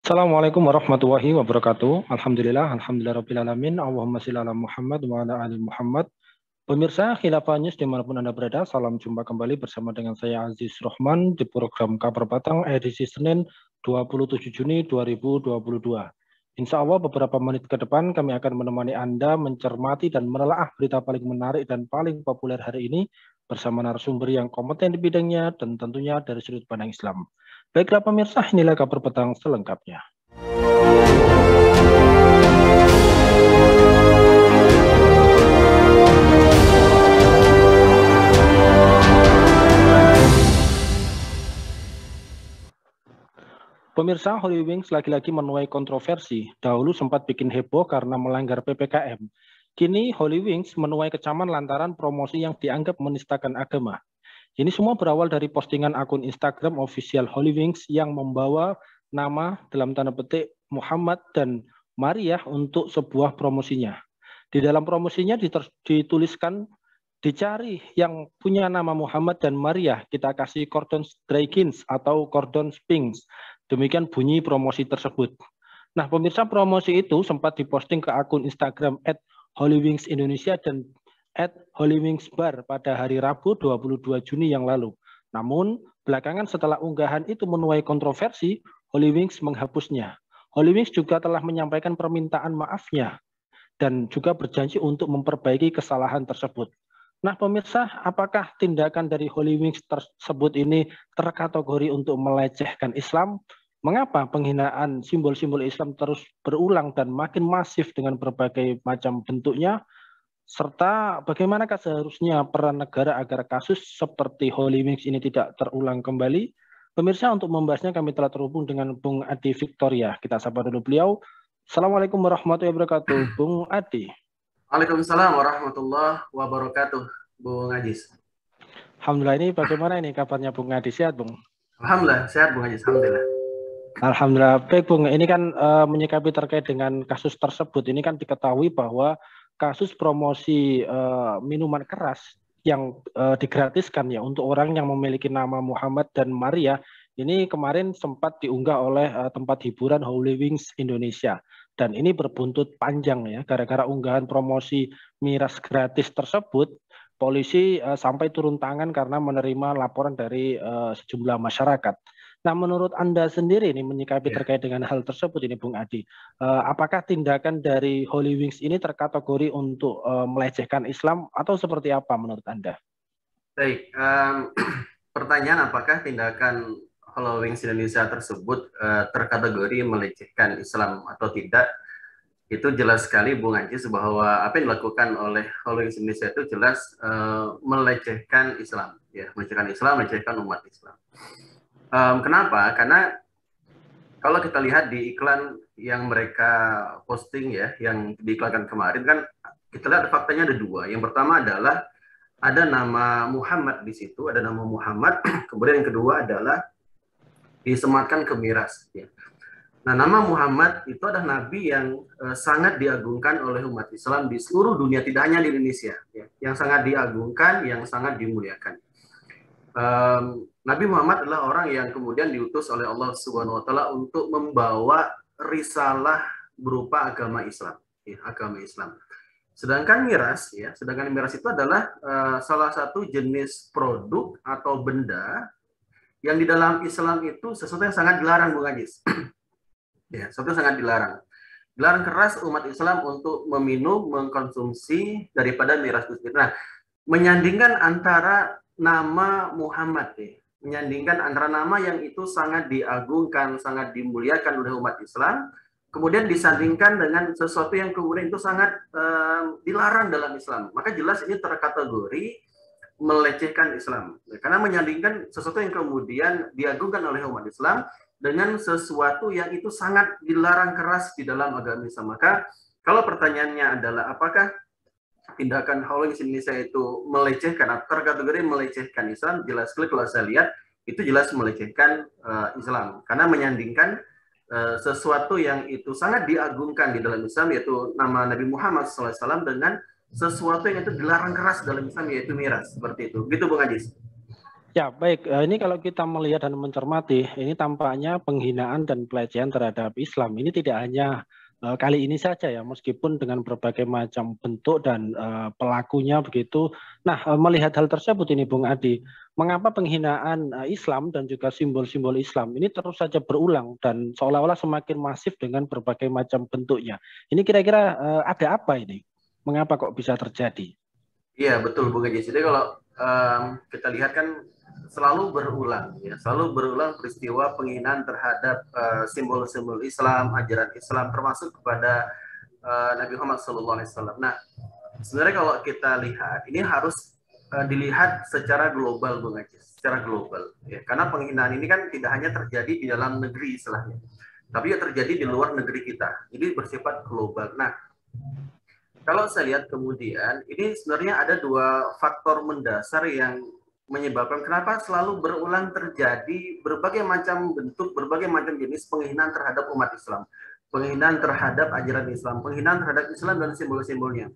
Assalamualaikum warahmatullahi wabarakatuh. Alhamdulillah rabbil alamin. Allahumma shalli ala Muhammad wa ala ali Muhammad. Pemirsa Khilafah News dimanapun Anda berada, salam jumpa kembali bersama dengan saya Aziz Rohman di program Kabar Batang edisi Senin 27 Juni 2022. Insya Allah beberapa menit ke depan kami akan menemani Anda mencermati dan menelaah berita paling menarik dan paling populer hari ini bersama narasumber yang kompeten di bidangnya dan tentunya dari sudut pandang Islam. Baiklah pemirsa, inilah Kabar Petang selengkapnya. Pemirsa, Holy Wings lagi-lagi menuai kontroversi. Dahulu sempat bikin heboh karena melanggar PPKM. Kini Holy Wings menuai kecaman lantaran promosi yang dianggap menistakan agama. Ini semua berawal dari postingan akun Instagram official Holy Wings yang membawa nama dalam tanda petik Muhammad dan Maria untuk sebuah promosinya. Di dalam promosinya dituliskan, dicari yang punya nama Muhammad dan Maria, kita kasih cordon dragons atau cordon sphinx. Demikian bunyi promosi tersebut. Nah, pemirsa, promosi itu sempat diposting ke akun Instagram @holywingsindonesia dan @holywingsbar pada hari Rabu 22 Juni yang lalu. Namun, belakangan setelah unggahan itu menuai kontroversi, Holy Wings menghapusnya. Holy Wings juga telah menyampaikan permintaan maafnya dan juga berjanji untuk memperbaiki kesalahan tersebut. Nah, pemirsa, apakah tindakan dari Holy Wings tersebut ini terkategori untuk melecehkan Islam? Mengapa penghinaan simbol-simbol Islam terus berulang dan makin masif dengan berbagai macam bentuknya? Serta bagaimanakah seharusnya peran negara agar kasus seperti Holy Wings ini tidak terulang kembali? Pemirsa, untuk membahasnya kami telah terhubung dengan Bung Adi Victoria. Kita sapa dulu beliau. Assalamualaikum warahmatullahi wabarakatuh, Bung Adi. Waalaikumsalam warahmatullahi wabarakatuh, Bung Ajis. Alhamdulillah, ini bagaimana ini kabarnya Bung Adi? Sehat, Bung? Alhamdulillah, sehat Bung Ajis. Alhamdulillah. Alhamdulillah. Baik, Bung. Ini kan menyikapi terkait dengan kasus tersebut. Ini kan diketahui bahwa kasus promosi minuman keras yang digratiskan ya untuk orang yang memiliki nama Muhammad dan Maria, ini kemarin sempat diunggah oleh tempat hiburan Holy Wings Indonesia. Dan ini berbuntut panjang ya, gara-gara unggahan promosi miras gratis tersebut, polisi sampai turun tangan karena menerima laporan dari sejumlah masyarakat. Nah, menurut Anda sendiri ini menyikapi terkait dengan hal tersebut ini, Bung Adi, apakah tindakan dari Holy Wings ini terkategori untuk melecehkan Islam atau seperti apa menurut Anda? Baik, pertanyaan apakah tindakan Holy Wings Indonesia tersebut terkategori melecehkan Islam atau tidak? Itu jelas sekali Bung Ajis bahwa apa yang dilakukan oleh Holy Wings Indonesia itu jelas melecehkan Islam, ya, melecehkan Islam, melecehkan umat Islam. Kenapa? Karena kalau kita lihat di iklan yang mereka posting ya, yang diiklankan kemarin kan, kita lihat faktanya ada dua. Yang pertama adalah ada nama Muhammad di situ, ada nama Muhammad. Kemudian yang kedua adalah disematkan ke miras. Ya. Nah, nama Muhammad itu adalah nabi yang sangat diagungkan oleh umat Islam di seluruh dunia, tidak hanya di Indonesia. Ya. Yang sangat diagungkan, yang sangat dimuliakan. Nabi Muhammad adalah orang yang kemudian diutus oleh Allah Subhanahu wa taala untuk membawa risalah berupa agama Islam, ya, agama Islam. Sedangkan miras itu adalah salah satu jenis produk atau benda yang di dalam Islam itu sesuatu yang sangat dilarang, Bung Ajis. Ya, sesuatu yang sangat dilarang. Dilarang keras umat Islam untuk meminum, mengkonsumsi daripada miras itu. Nah, menyandingkan antara nama Muhammad, ya, menyandingkan antara nama yang itu sangat diagungkan, sangat dimuliakan oleh umat Islam, kemudian disandingkan dengan sesuatu yang kemudian itu sangat dilarang dalam Islam. Maka jelas ini terkategori melecehkan Islam. Karena menyandingkan sesuatu yang kemudian diagungkan oleh umat Islam dengan sesuatu yang itu sangat dilarang keras di dalam agama Islam. Maka kalau pertanyaannya adalah apakah tindakan Holy Wings Indonesia itu melecehkan atau terkategori melecehkan Islam, jelas kalau saya lihat itu jelas melecehkan Islam karena menyandingkan sesuatu yang itu sangat diagungkan di dalam Islam, yaitu nama Nabi Muhammad SAW, dengan sesuatu yang itu dilarang keras dalam Islam, yaitu miras. Seperti itu. Gitu, Bung Ajis. Ya, baik. Ini kalau kita melihat dan mencermati, ini tampaknya penghinaan dan pelecehan terhadap Islam. Ini tidak hanya kali ini saja ya, meskipun dengan berbagai macam bentuk dan pelakunya begitu. Nah, melihat hal tersebut ini, Bung Adi, mengapa penghinaan Islam dan juga simbol-simbol Islam ini terus saja berulang dan seolah-olah semakin masif dengan berbagai macam bentuknya. Ini kira-kira ada apa ini? Mengapa kok bisa terjadi? Iya, betul Bung Haji. Jadi kalau kita lihat kan selalu berulang, ya, selalu berulang peristiwa penghinaan terhadap simbol-simbol Islam, ajaran Islam, termasuk kepada Nabi Muhammad SAW. Nah, sebenarnya kalau kita lihat, ini harus dilihat secara global, Bung Haji, secara global. Ya, karena penghinaan ini kan tidak hanya terjadi di dalam negeri istilahnya, tapi ya terjadi di luar negeri kita. Jadi bersifat global. Nah, kalau saya lihat kemudian, ini sebenarnya ada dua faktor mendasar yang menyebabkan kenapa selalu berulang terjadi berbagai macam bentuk, berbagai macam jenis penghinaan terhadap umat Islam. Penghinaan terhadap ajaran Islam, penghinaan terhadap Islam dan simbol-simbolnya.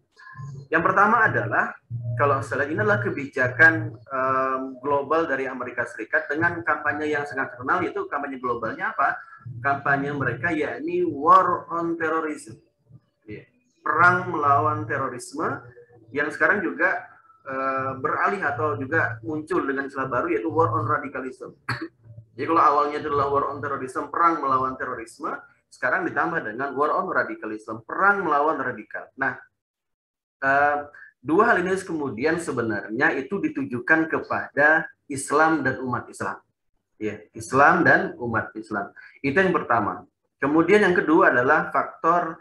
Yang pertama adalah, kalau saya lihat ini adalah kebijakan global dari Amerika Serikat dengan kampanye yang sangat terkenal, yaitu kampanye globalnya apa? Kampanye mereka yakni War on Terrorism. Perang melawan terorisme yang sekarang juga beralih atau juga muncul dengan istilah baru yaitu War on Radicalism. Jadi kalau awalnya adalah War on Terrorism, perang melawan terorisme, sekarang ditambah dengan War on Radicalism, perang melawan radikal. Nah, dua hal ini kemudian sebenarnya itu ditujukan kepada Islam dan umat Islam. Ya, Islam dan umat Islam. Itu yang pertama. Kemudian yang kedua adalah faktor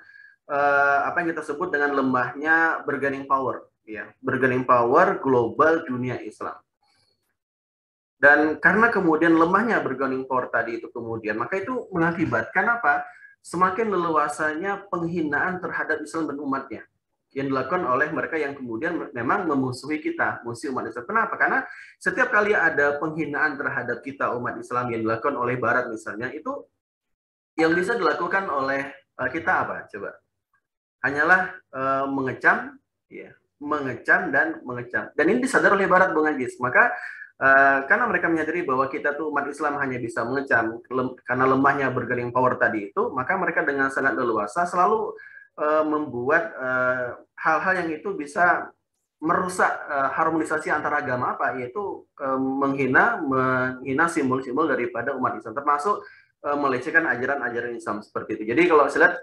apa yang kita sebut dengan lemahnya bargaining power, ya, bargaining power global dunia Islam. Dan karena kemudian lemahnya bargaining power tadi itu kemudian, maka itu mengakibatkan apa? Semakin leluasanya penghinaan terhadap Islam dan umatnya yang dilakukan oleh mereka yang kemudian memang memusuhi kita, musuh umat Islam. Kenapa? Karena setiap kali ada penghinaan terhadap kita umat Islam yang dilakukan oleh Barat misalnya, itu yang bisa dilakukan oleh kita apa? Coba. Hanyalah mengecam, ya, mengecam dan mengecam. Dan ini disadari oleh Barat, Bung Ajis. Maka karena mereka menyadari bahwa kita tuh umat Islam hanya bisa mengecam karena lemahnya bargaining power tadi itu, maka mereka dengan sangat leluasa selalu membuat hal-hal yang itu bisa merusak harmonisasi antara agama apa, yaitu menghina simbol-simbol daripada umat Islam, termasuk melecehkan ajaran-ajaran Islam seperti itu. Jadi kalau saya lihat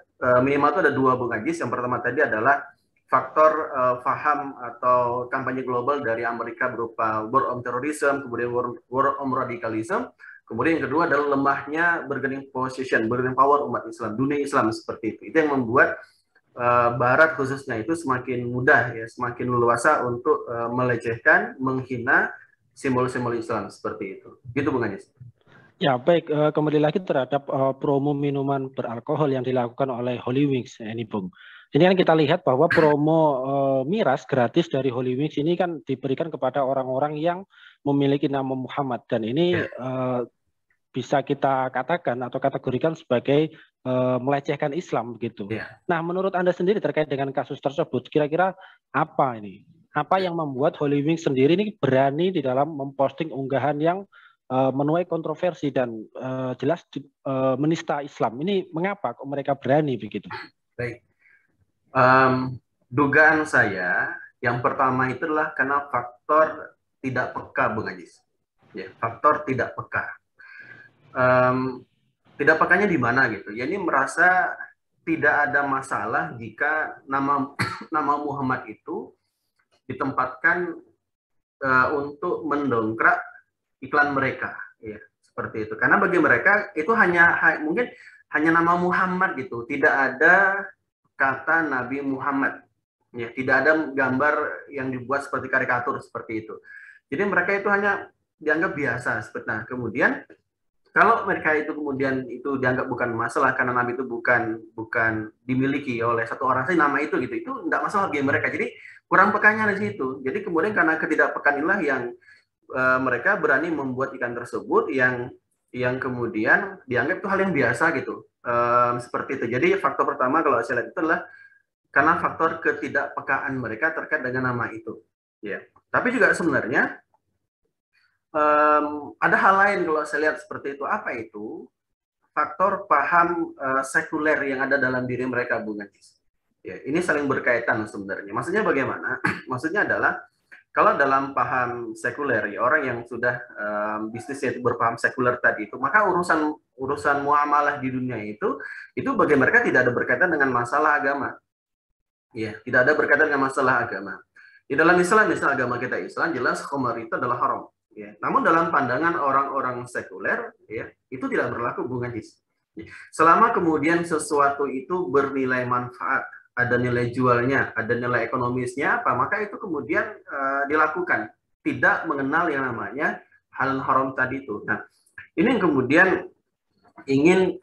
minimal itu ada dua, Bung Ajis. Yang pertama tadi adalah faktor faham atau kampanye global dari Amerika berupa War on Terrorism, kemudian War on Radicalism. Kemudian yang kedua adalah lemahnya bargaining position, bargaining power umat Islam, dunia Islam seperti itu. Itu yang membuat Barat khususnya itu semakin mudah, ya, semakin leluasa untuk melecehkan, menghina simbol-simbol Islam seperti itu. Gitu, Bung Ajis. Ya, baik. Kembali lagi terhadap promo minuman beralkohol yang dilakukan oleh Holy Wings ini, Bung. Ini kan kita lihat bahwa promo miras gratis dari Holy Wings ini kan diberikan kepada orang-orang yang memiliki nama Muhammad. Dan ini bisa kita katakan atau kategorikan sebagai melecehkan Islam begitu. Nah, menurut Anda sendiri terkait dengan kasus tersebut, kira-kira apa ini? Apa yang membuat Holy Wings sendiri ini berani di dalam memposting unggahan yang menuai kontroversi dan jelas menista Islam? Ini mengapa kok mereka berani begitu? Baik. Dugaan saya yang pertama itu adalah karena faktor tidak peka, Bung Ajis. Ya, faktor tidak peka. Tidak pekanya di mana gitu? Ya, ini merasa tidak ada masalah jika nama Muhammad itu ditempatkan untuk mendongkrak iklan mereka, ya, seperti itu. Karena bagi mereka itu mungkin hanya nama Muhammad gitu, tidak ada kata Nabi Muhammad, ya, tidak ada gambar yang dibuat seperti karikatur seperti itu. Jadi mereka itu hanya dianggap biasa. Nah, kemudian kalau mereka itu kemudian itu dianggap bukan masalah karena Nabi itu bukan dimiliki oleh satu orang saja nama itu gitu, itu tidak masalah bagi mereka. Jadi kurang pekanya di situ. Jadi kemudian karena ketidakpekaan inilah yang mereka berani membuat ikan tersebut yang kemudian dianggap itu hal yang biasa gitu, seperti itu. Jadi faktor pertama kalau saya lihat itu adalah karena faktor ketidakpekaan mereka terkait dengan nama itu, ya. Tapi juga sebenarnya ada hal lain kalau saya lihat seperti itu. Apa itu? Faktor paham sekuler yang ada dalam diri mereka, Bung Ajis. Ya, ini saling berkaitan sebenarnya. Maksudnya bagaimana? Maksudnya adalah kalau dalam paham sekuler, ya orang yang sudah bisnisnya itu berpaham sekuler tadi itu, maka urusan muamalah di dunia itu bagi mereka tidak ada berkaitan dengan masalah agama. Ya, tidak ada berkaitan dengan masalah agama. Di dalam Islam, misalnya agama kita Islam, jelas khamar itu adalah haram. Ya. Namun dalam pandangan orang-orang sekuler, ya, itu tidak berlaku, Bung Ajis. Selama kemudian sesuatu itu bernilai manfaat, ada nilai jualnya, ada nilai ekonomisnya, apa maka itu kemudian dilakukan, tidak mengenal yang namanya hal haram tadi itu. Nah, ini yang kemudian ingin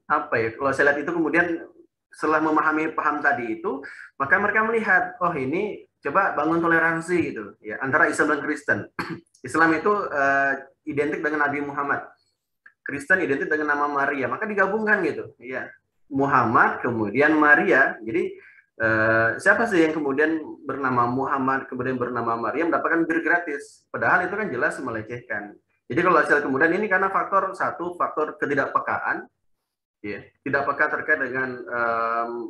apa ya? Kalau saya lihat itu kemudian setelah memahami paham tadi itu, maka mereka melihat, oh ini coba bangun toleransi gitu, ya antara Islam dan Kristen. Islam itu identik dengan Nabi Muhammad. Kristen identik dengan nama Maria, maka digabungkan gitu, ya Muhammad kemudian Maria. Jadi siapa sih yang kemudian bernama Muhammad kemudian bernama Maria mendapatkan bir gratis? Padahal itu kan jelas melecehkan. Jadi kalau hasil kemudian ini karena faktor satu, faktor ketidakpekaan, ya tidak peka terkait dengan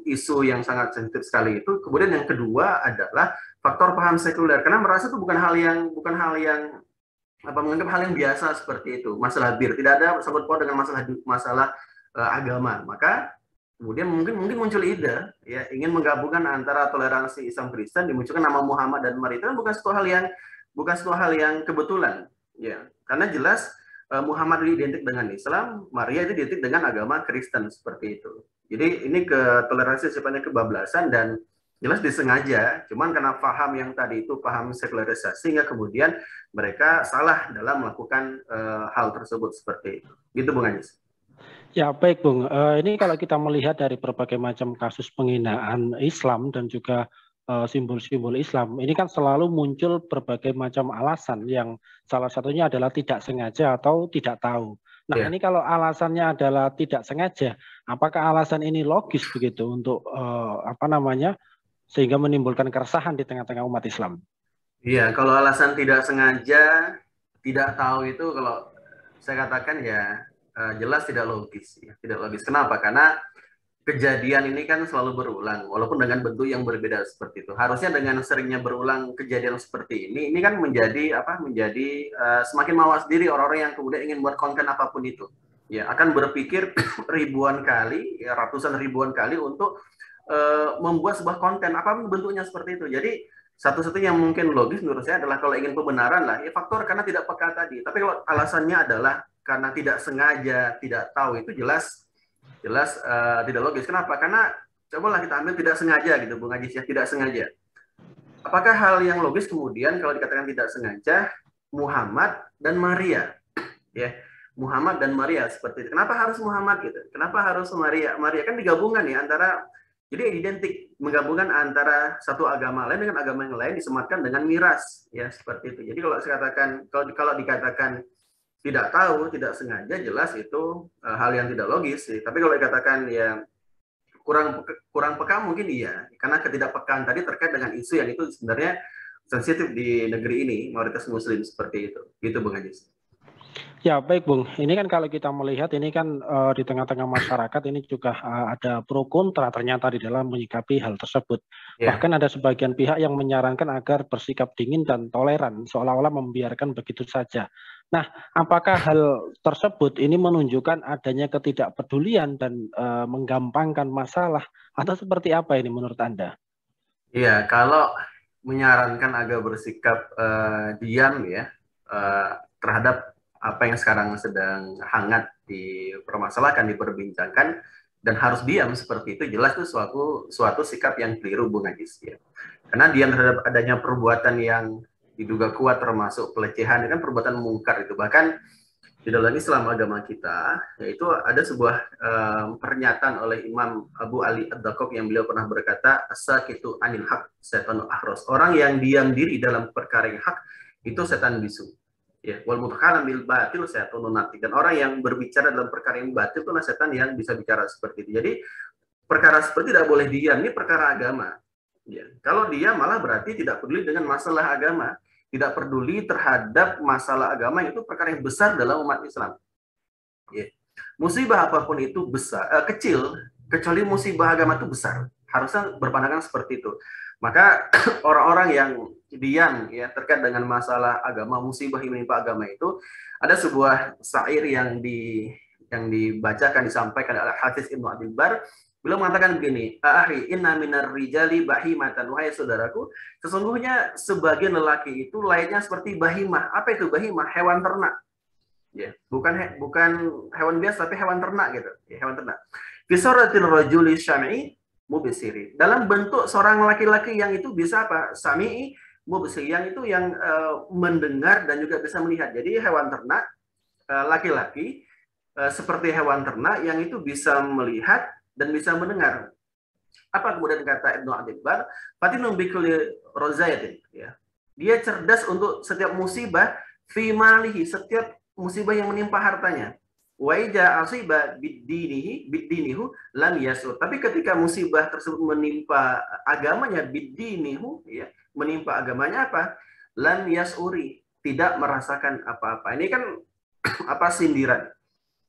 isu yang sangat sensitif sekali itu. Kemudian yang kedua adalah faktor paham sekuler, karena merasa itu bukan hal yang menganggap hal yang biasa seperti itu, masalah bir, tidak ada sangkut paut dengan masalah agama. Maka kemudian mungkin muncul ide, ya ingin menggabungkan antara toleransi Islam Kristen, dimunculkan nama Muhammad dan Maria. Itu kan bukan suatu hal yang kebetulan, ya karena jelas Muhammad identik dengan Islam, Maria itu identik dengan agama Kristen seperti itu. Jadi ini toleransi sifatnya kebablasan dan jelas disengaja, cuman karena paham yang tadi itu paham sekularisasi, sehingga kemudian mereka salah dalam melakukan hal tersebut seperti itu. Gitu, Bung Ajis. Ya, baik, Bung. Ini kalau kita melihat dari berbagai macam kasus penghinaan Islam dan juga simbol-simbol Islam, ini kan selalu muncul berbagai macam alasan yang salah satunya adalah tidak sengaja atau tidak tahu. Nah, ini kalau alasannya adalah tidak sengaja, apakah alasan ini logis begitu untuk sehingga menimbulkan keresahan di tengah-tengah umat Islam? Iya, kalau alasan tidak sengaja, tidak tahu itu kalau saya katakan ya jelas tidak logis. Ya. Tidak logis. Kenapa? Karena kejadian ini kan selalu berulang, walaupun dengan bentuk yang berbeda seperti itu. Harusnya dengan seringnya berulang kejadian seperti ini kan menjadi semakin mawas diri orang-orang yang kemudian ingin buat konten apapun itu. Ya, akan berpikir ribuan kali, ya, ratusan ribuan kali untuk membuat sebuah konten apapun bentuknya seperti itu. Jadi satu-satunya yang mungkin logis menurut saya adalah kalau ingin pembenaran lah, ya faktor karena tidak peka tadi. Tapi kalau alasannya adalah karena tidak sengaja, tidak tahu, itu jelas tidak logis. Kenapa? Karena cobalah kita ambil tidak sengaja gitu, Bung Ajis, ya tidak sengaja. Apakah hal yang logis kemudian kalau dikatakan tidak sengaja Muhammad dan Maria, ya Muhammad dan Maria seperti itu. Kenapa harus Muhammad gitu? Kenapa harus Maria? Maria kan digabungkan ya antara, jadi identik, menggabungkan antara satu agama lain dengan agama yang lain, disematkan dengan miras, ya seperti itu. Jadi kalau saya katakan, kalau dikatakan tidak tahu, tidak sengaja, jelas itu hal yang tidak logis sih. Tapi kalau dikatakan ya kurang peka mungkin iya, karena ketidakpekaan tadi terkait dengan isu yang itu sebenarnya sensitif di negeri ini, mayoritas Muslim seperti itu. Gitu, Bung Ajis. Ya, baik, Bung. Ini kan kalau kita melihat ini kan di tengah-tengah masyarakat ini juga ada pro kontra ternyata di dalam menyikapi hal tersebut. Bahkan ada sebagian pihak yang menyarankan agar bersikap dingin dan toleran, seolah-olah membiarkan begitu saja. Nah, apakah hal tersebut ini menunjukkan adanya ketidakpedulian dan menggampangkan masalah, atau seperti apa ini menurut Anda? Iya, kalau menyarankan agar bersikap diam ya terhadap apa yang sekarang sedang hangat dipermasalahkan, diperbincangkan, dan harus diam seperti itu, jelas itu suatu sikap yang keliru, Bung Ajis. Ya. Karena diam terhadap adanya perbuatan yang diduga kuat termasuk pelecehan, kan perbuatan mungkar itu. Bahkan di dalam Islam agama kita, yaitu ada sebuah pernyataan oleh Imam Abu Ali Ad-Daqqaq yang beliau pernah berkata, as-sakitu anil haq syaitanul ahros. Orang yang diam diri dalam perkara yang hak itu setan bisu. Ya, wal mutakalam bil batil syaitanun nati. Dan orang yang berbicara dalam perkara yang batil itu setan yang bisa bicara seperti itu. Jadi perkara seperti tidak boleh diam, ini perkara agama. Ya. Kalau dia malah berarti tidak peduli dengan masalah agama. tidak peduli terhadap masalah agama, itu perkara yang besar dalam umat Islam. Ya. Musibah apapun itu besar, kecil, kecuali musibah agama itu besar. Harusnya berpandangan seperti itu. Maka orang-orang yang diam ya terkait dengan masalah agama, musibah yang menimpa agama itu, ada sebuah syair yang dibacakan, disampaikan oleh Hafiz Ibnu Abdul Bar. Beliau mengatakan begini, "Ahi inna minar rijali bahimatan." Wahai saudaraku, sesungguhnya sebagian lelaki itu layaknya seperti bahimah. Apa itu bahimah? Hewan ternak. Ya, bukan hewan biasa tapi hewan ternak gitu. Ya, hewan ternak. Fi suratil rajuli syam'i mubsiri. Dalam bentuk seorang laki-laki yang itu bisa apa? Sami'i mubsir, yang itu yang mendengar dan juga bisa melihat. Jadi hewan ternak, laki-laki seperti hewan ternak yang itu bisa melihat dan bisa mendengar. Apa kemudian kata Ibnu Abdul Bar? Fatinun bikuli rozayatin. Ya. Dia cerdas untuk setiap musibah fi malihi, setiap musibah yang menimpa hartanya. Wa ija asiba bidinihu lam yasur. Tapi ketika musibah tersebut menimpa agamanya, bidinihu ya, menimpa agamanya apa? Lam yasuri, tidak merasakan apa-apa. Ini kan apa, sindiran.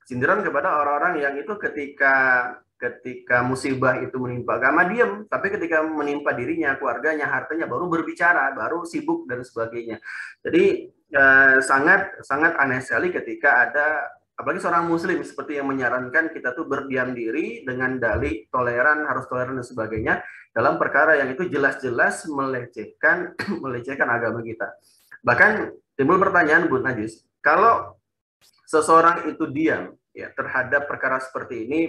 Sindiran kepada orang-orang yang itu ketika musibah itu menimpa agama diam, tapi ketika menimpa dirinya, keluarganya, hartanya baru berbicara, baru sibuk dan sebagainya. Jadi sangat aneh sekali ketika ada apalagi seorang muslim seperti yang menyarankan kita tuh berdiam diri dengan dalih toleran, harus toleran dan sebagainya dalam perkara yang itu jelas-jelas melecehkan agama kita. Bahkan timbul pertanyaan, Bu Najis, kalau seseorang itu diam ya terhadap perkara seperti ini,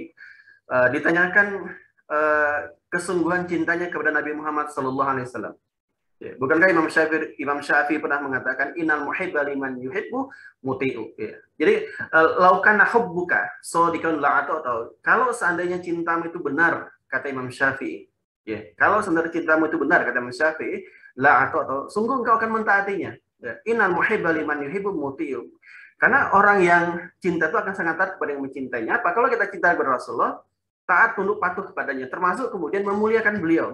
ditanyakan kesungguhan cintanya kepada Nabi Muhammad SAW. Ya, bukankah Imam Syafi'i pernah mengatakan innal muhibba liman yuhibbu muti'u. Ya. Jadi laukana hubbuka sadiqan la'atu, atau kalau seandainya cintamu itu benar, kata Imam Syafi'i. Ya, kalau seandainya cintamu itu benar, kata Imam Syafi'i, la'atu, atau sungguh engkau akan mentaatinya. Ya, innal muhibba liman yuhibbu muti'u. Karena orang yang cinta itu akan sangat taat kepada yang mencintainya. Apa kalau kita cinta kepada Rasulullah, taat, tunduk, patuh kepadanya, termasuk kemudian memuliakan beliau,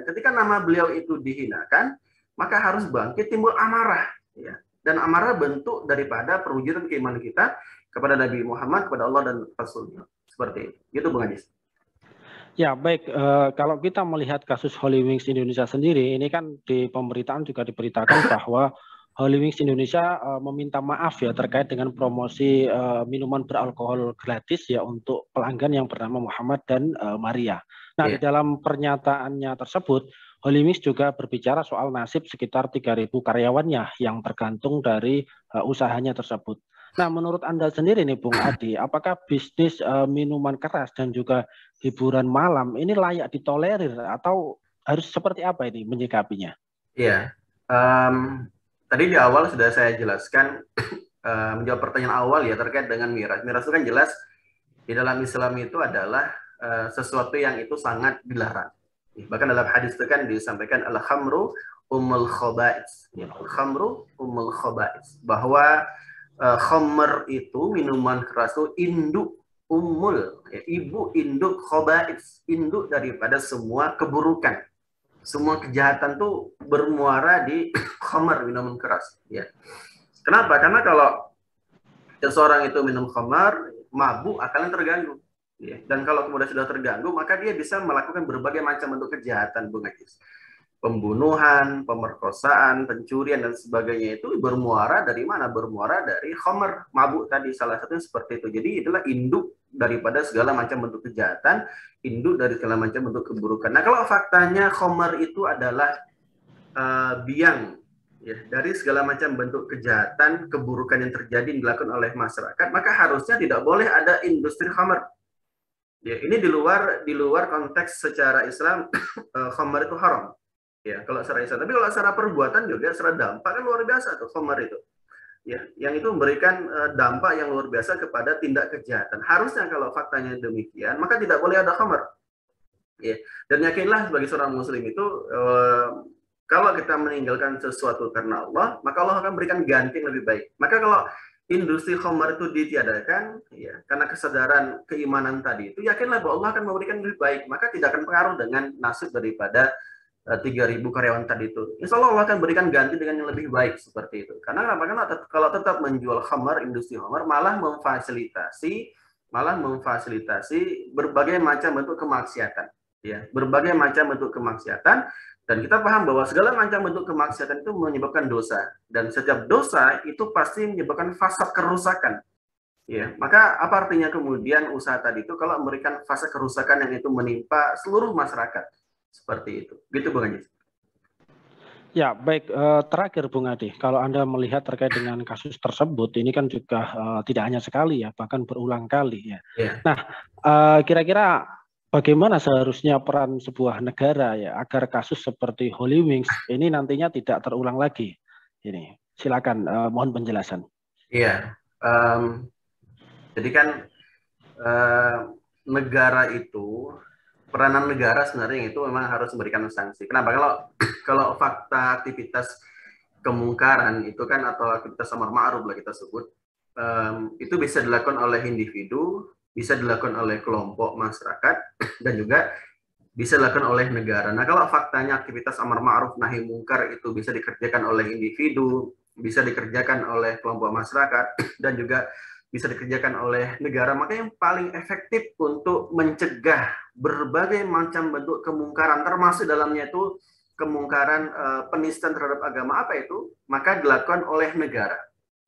ketika nama beliau itu dihinakan, maka harus bangkit, timbul amarah, ya. Dan amarah bentuk daripada perwujudan keimanan kita kepada Nabi Muhammad, kepada Allah dan Rasulnya. Seperti itu. Gitu, Bung Hadis. Ya, baik. Kalau kita melihat kasus Holy Wings Indonesia sendiri, ini kan di pemberitaan juga diberitakan bahwa Holy Wings Indonesia meminta maaf ya terkait dengan promosi minuman beralkohol gratis ya untuk pelanggan yang bernama Muhammad dan Maria. Nah, di dalam pernyataannya tersebut, Holy Wings juga berbicara soal nasib sekitar 3.000 karyawannya yang tergantung dari usahanya tersebut. Nah, menurut Anda sendiri nih Bung Adi, apakah bisnis minuman keras dan juga hiburan malam ini layak ditolerir atau harus seperti apa ini menyikapinya? Iya. Tadi di awal sudah saya jelaskan menjawab pertanyaan awal ya terkait dengan miras. Miras itu kan jelas di dalam Islam itu adalah sesuatu yang itu sangat dilarang. Bahkan dalam hadis itu kan disampaikan al-khamru ummul khaba'is. Al-khamru ummul khaba'is. Bahwa khamr itu, minuman keras itu induk ummul, ya, ibu induk khaba'is, induk daripada semua keburukan. Semua kejahatan tuh bermuara di khamar, minuman keras. Ya. Kenapa? Karena kalau seseorang itu minum khamar, mabuk, akan terganggu. Ya. Dan kalau kemudian sudah terganggu, maka dia bisa melakukan berbagai macam bentuk kejahatan, Bung Ajis. Pembunuhan, pemerkosaan, pencurian, dan sebagainya itu bermuara dari mana? Bermuara dari khamar, mabuk tadi. Salah satunya seperti itu. Jadi itulah induk daripada segala macam bentuk kejahatan, induk dari segala macam bentuk keburukan. Nah, kalau faktanya khamar itu adalah biang ya, dari segala macam bentuk kejahatan, keburukan yang terjadi yang dilakukan oleh masyarakat, maka harusnya tidak boleh ada industri khamar. Ya, ini di luar konteks secara Islam khamar itu haram. Ya, kalau secara Islam. Tapi kalau secara perbuatan juga, secara dampak kan luar biasa tuh khamar itu. Ya, yang itu memberikan dampak yang luar biasa kepada tindak kejahatan. Harusnya kalau faktanya demikian, maka tidak boleh ada khamar. Ya, dan yakinlah sebagai seorang muslim itu kalau kita meninggalkan sesuatu karena Allah, maka Allah akan berikan ganti yang lebih baik. Maka kalau industri khamar itu ditiadakan, ya, karena kesadaran keimanan tadi itu, yakinlah bahwa Allah akan memberikan lebih baik. Maka tidak akan pengaruh dengan nasib daripada 3.000 karyawan tadi itu, insya Allah Allah akan berikan ganti dengan yang lebih baik seperti itu. Karena kalau tetap menjual khamar, industri khamar malah memfasilitasi berbagai macam bentuk kemaksiatan, ya, berbagai macam bentuk kemaksiatan. Dan kita paham bahwa segala macam bentuk kemaksiatan itu menyebabkan dosa, dan setiap dosa itu pasti menyebabkan fasad kerusakan. Ya, maka apa artinya kemudian usaha tadi itu kalau memberikan fase kerusakan yang itu menimpa seluruh masyarakat? Seperti itu. Gitu Bung Haji. Ya, baik. Terakhir Bung Adi, kalau Anda melihat terkait dengan kasus tersebut, ini kan juga tidak hanya sekali ya, bahkan berulang kali ya. Yeah. Nah, kira-kira bagaimana seharusnya peran sebuah negara ya agar kasus seperti Holy Wings ini nantinya tidak terulang lagi? Ini, silakan, mohon penjelasan. Iya, jadi kan negara itu, peranan negara sebenarnya itu memang harus memberikan sanksi. Kenapa? Kalau fakta aktivitas kemungkaran itu kan, atau aktivitas amar ma'ruf lah kita sebut, itu bisa dilakukan oleh individu, bisa dilakukan oleh kelompok masyarakat, dan juga bisa dilakukan oleh negara. Nah, kalau faktanya aktivitas amar ma'ruf nahi mungkar itu bisa dikerjakan oleh individu, bisa dikerjakan oleh kelompok masyarakat, dan juga bisa dikerjakan oleh negara, maka yang paling efektif untuk mencegah berbagai macam bentuk kemungkaran, termasuk dalamnya itu kemungkaran penistaan terhadap agama apa itu, maka dilakukan oleh negara.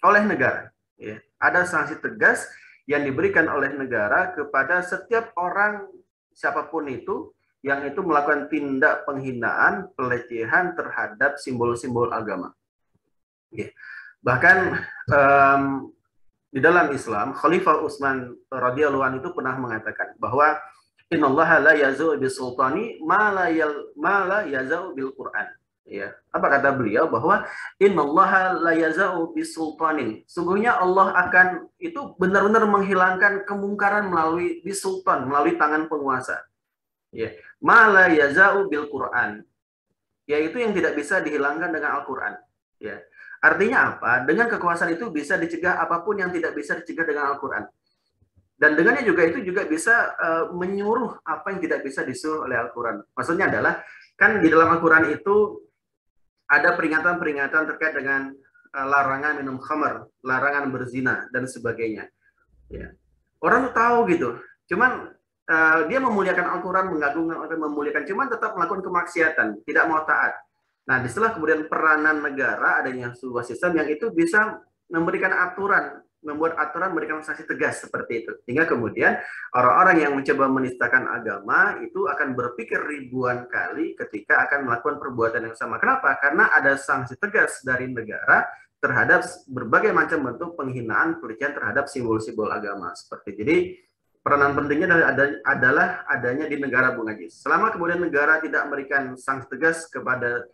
Oleh negara, ya. Ada sanksi tegas yang diberikan oleh negara kepada setiap orang, siapapun itu, yang itu melakukan tindak penghinaan, pelecehan terhadap simbol-simbol agama. Ya. Bahkan di dalam Islam, Khalifah Utsman radhiyallahu anhu itu pernah mengatakan bahwa innallaha la yaz'u bisultani ma la yaz'u bil Qur'an. Ya, apa kata beliau? Bahwa innallaha la yaz'u bisultanin. Sungguhnya Allah akan itu benar-benar menghilangkan kemungkaran melalui bisultan, melalui tangan penguasa. Ya, ma la yaz'u bil Qur'an. Yaitu yang tidak bisa dihilangkan dengan Al-Qur'an. Ya. Artinya apa? Dengan kekuasaan itu bisa dicegah apapun yang tidak bisa dicegah dengan Al-Quran. Dan dengannya juga itu juga bisa menyuruh apa yang tidak bisa disuruh oleh Al-Quran. Maksudnya adalah, kan di dalam Al-Quran itu ada peringatan-peringatan terkait dengan larangan minum khamar, larangan berzina, dan sebagainya. Ya. Orang tahu gitu. Cuman dia memuliakan Al-Quran, mengagungkan, memuliakan, cuman tetap melakukan kemaksiatan, tidak mau taat. Nah, disitulah kemudian peranan negara, adanya sebuah sistem yang itu bisa memberikan aturan, membuat aturan, memberikan sanksi tegas seperti itu. Sehingga kemudian orang-orang yang mencoba menistakan agama itu akan berpikir ribuan kali ketika akan melakukan perbuatan yang sama. Kenapa? Karena ada sanksi tegas dari negara terhadap berbagai macam bentuk penghinaan, pelecehan terhadap simbol-simbol agama. Seperti jadi peranan pentingnya adalah adanya di negara, Bung Haji. Selama kemudian negara tidak memberikan sanksi tegas kepada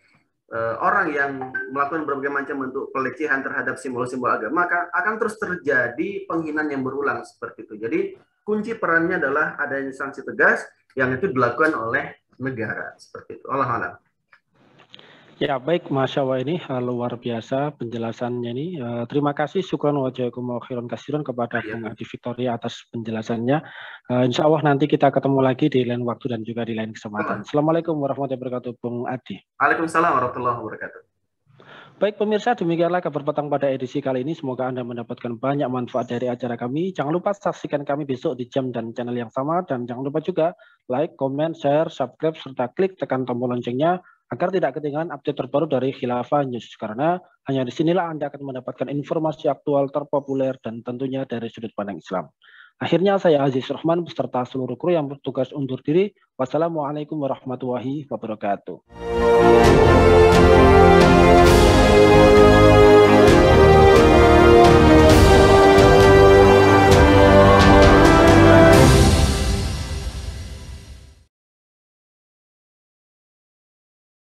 orang yang melakukan berbagai macam bentuk pelecehan terhadap simbol-simbol agama, maka akan terus terjadi penghinaan yang berulang seperti itu. Jadi kunci perannya adalah adanya sanksi tegas yang itu dilakukan oleh negara seperti itu. Allah a'lam. Ya, baik, Masya Allah, ini luar biasa penjelasannya ini. Terima kasih, syukran wa jazakumullahu khairan katsiran kepada Bung Adi Victoria atas penjelasannya. Insya Allah nanti kita ketemu lagi di lain waktu dan juga di lain kesempatan. Assalamualaikum warahmatullahi wabarakatuh, Bung Adi. Waalaikumsalam warahmatullahi wabarakatuh. Baik pemirsa, demikianlah kabar petang pada edisi kali ini. Semoga Anda mendapatkan banyak manfaat dari acara kami. Jangan lupa saksikan kami besok di jam dan channel yang sama. Dan jangan lupa juga like, comment, share, subscribe, serta klik tekan tombol loncengnya agar tidak ketinggalan update terbaru dari Khilafah News. Karena hanya disinilah Anda akan mendapatkan informasi aktual, terpopuler, dan tentunya dari sudut pandang Islam. Akhirnya saya Aziz Rahman beserta seluruh kru yang bertugas undur diri. Wassalamualaikum warahmatullahi wabarakatuh.